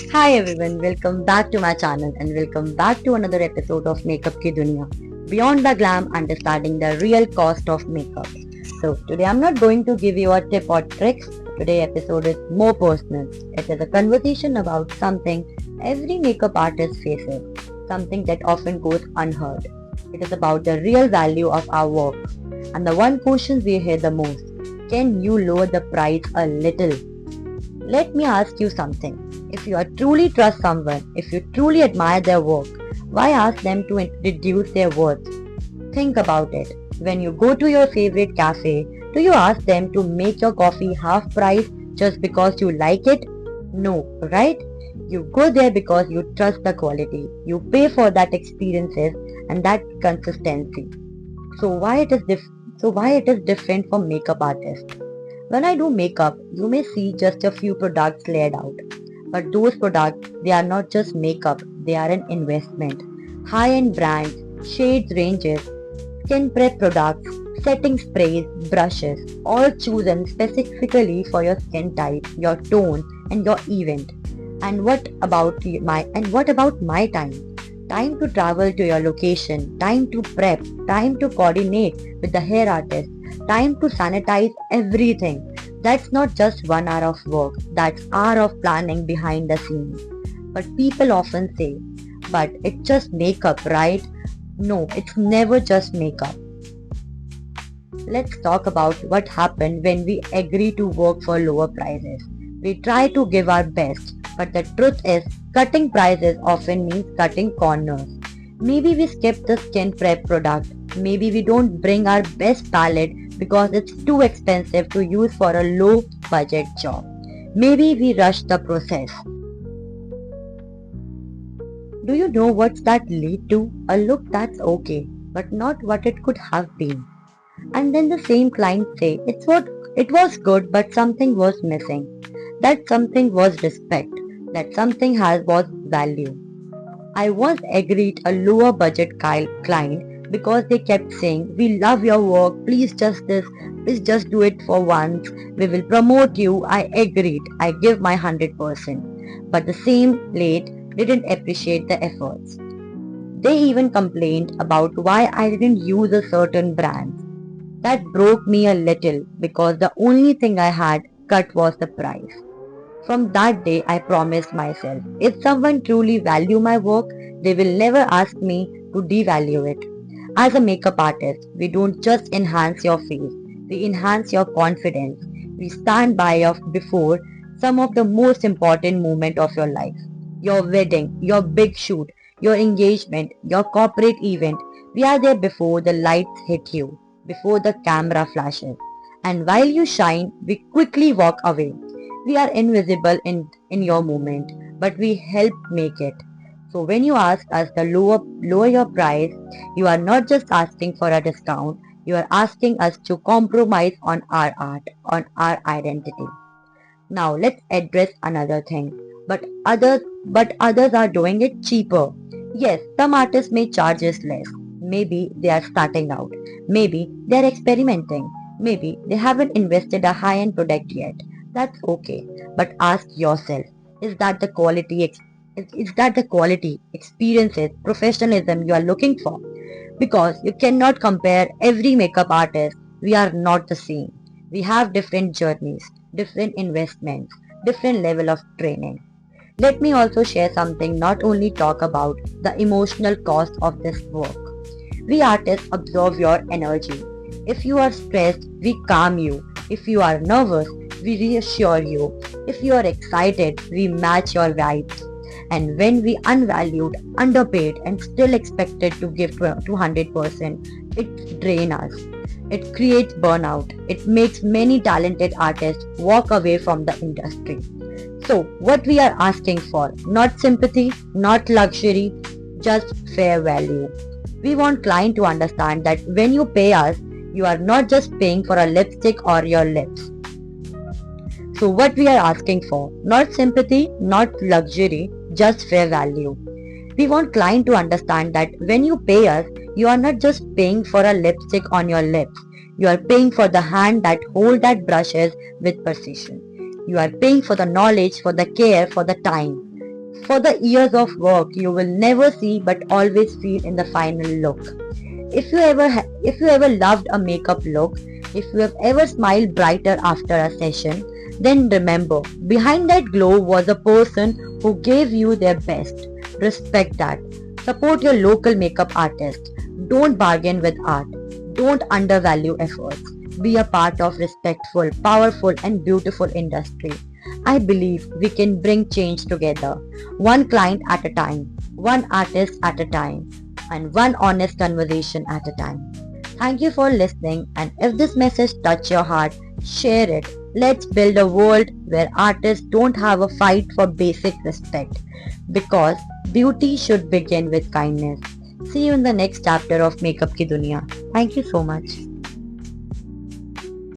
Hi everyone, welcome back to my channel and welcome back to another episode of Makeup Ki Dunya. Beyond the glam, understanding the real cost of makeup. So today I'm not going to give you a tip or tricks. Today episode is more personal. It is a conversation about something every makeup artist faces, something that often goes unheard. It is about the real value of our work. And the one question we hear the most, can you lower the price a little? Let me ask you something. If you are truly trust someone, if you truly admire their work, why ask them to reduce their worth? Think about it. When you go to your favorite cafe, do you ask them to make your coffee half price just because you like it? No, right? You go there because you trust the quality. You pay for that experiences and that consistency. So why it is different for makeup artists? When I do makeup, you may see just a few products laid out. But those products, they are not just makeup, they are an investment. High-end brands, shades ranges, skin prep products, setting sprays, brushes, all chosen specifically for your skin type, your tone, and your event. And what about my time? Time to travel to your location, time to prep, time to coordinate with the hair artist, time to sanitize everything. That's not just 1 hour of work, that's hour of planning behind the scenes. But people often say, but it's just makeup, right? No, it's never just makeup. Let's talk about what happened when we agree to work for lower prices. We try to give our best, but the truth is, cutting prices often means cutting corners. Maybe we skip the skin prep product. Maybe we don't bring our best palette because it's too expensive to use for a low budget job. Maybe we rush the process. Do you know what's that lead to? A look that's okay, but not what it could have been. And then the same client say it was good but something was missing. That something was respect. That something has was value. I once agreed a lower budget client because they kept saying, we love your work, please just do it for once, we will promote you. I agreed, I give my 100%. But the same late didn't appreciate the efforts. They even complained about why I didn't use a certain brand. That broke me a little because the only thing I had cut was the price. From that day, I promised myself, if someone truly value my work, they will never ask me to devalue it. As a makeup artist, we don't just enhance your face, we enhance your confidence. We stand by before some of the most important moments of your life. Your wedding, your big shoot, your engagement, your corporate event. We are there before the lights hit you, before the camera flashes. And while you shine, we quickly walk away. We are invisible in your moment, but we help make it. So when you ask us to lower your price, you are not just asking for a discount, you are asking us to compromise on our art, on our identity. Now let's address another thing. But others are doing it cheaper. Yes, some artists may charge us less. Maybe they are starting out. Maybe they are experimenting. Maybe they haven't invested a high-end product yet. That's okay. But ask yourself, is that the quality, experiences, professionalism you are looking for? Because you cannot compare every makeup artist. We are not the same. We have different journeys, different investments, different level of training. Let me also share something, not only talk about the emotional cost of this work. We artists absorb your energy. If you are stressed, we calm you. If you are nervous, we reassure you. If you are excited, we match your vibes. And when we unvalued, underpaid, and still expected to give 200%, it drains us. It creates burnout. It makes many talented artists walk away from the industry. So, what we are asking for, not sympathy, not luxury, just fair value. We want client to understand that when you pay us, you are not just paying for a lipstick or your lips. So what we are asking for, not sympathy, not luxury, just fair value. We want client to understand that when you pay us, you are not just paying for a lipstick on your lips. You are paying for the hand that hold that brushes with precision. You are paying for the knowledge, for the care, for the time. for the years of work you will never see but always feel in the final look. If you ever loved a makeup look, if you have ever smiled brighter after a session, then remember, behind that glow was a person who gave you their best. Respect that. Support your local makeup artist. Don't bargain with art. Don't undervalue efforts. Be a part of respectful, powerful and beautiful industry. I believe we can bring change together, one client at a time, one artist at a time, and one honest conversation at a time. Thank you for listening, and if this message touched your heart, share it. Let's build a world where artists don't have a fight for basic respect, because beauty should begin with kindness. See you in the next chapter of Makeup Ki Duniya. Thank you so much.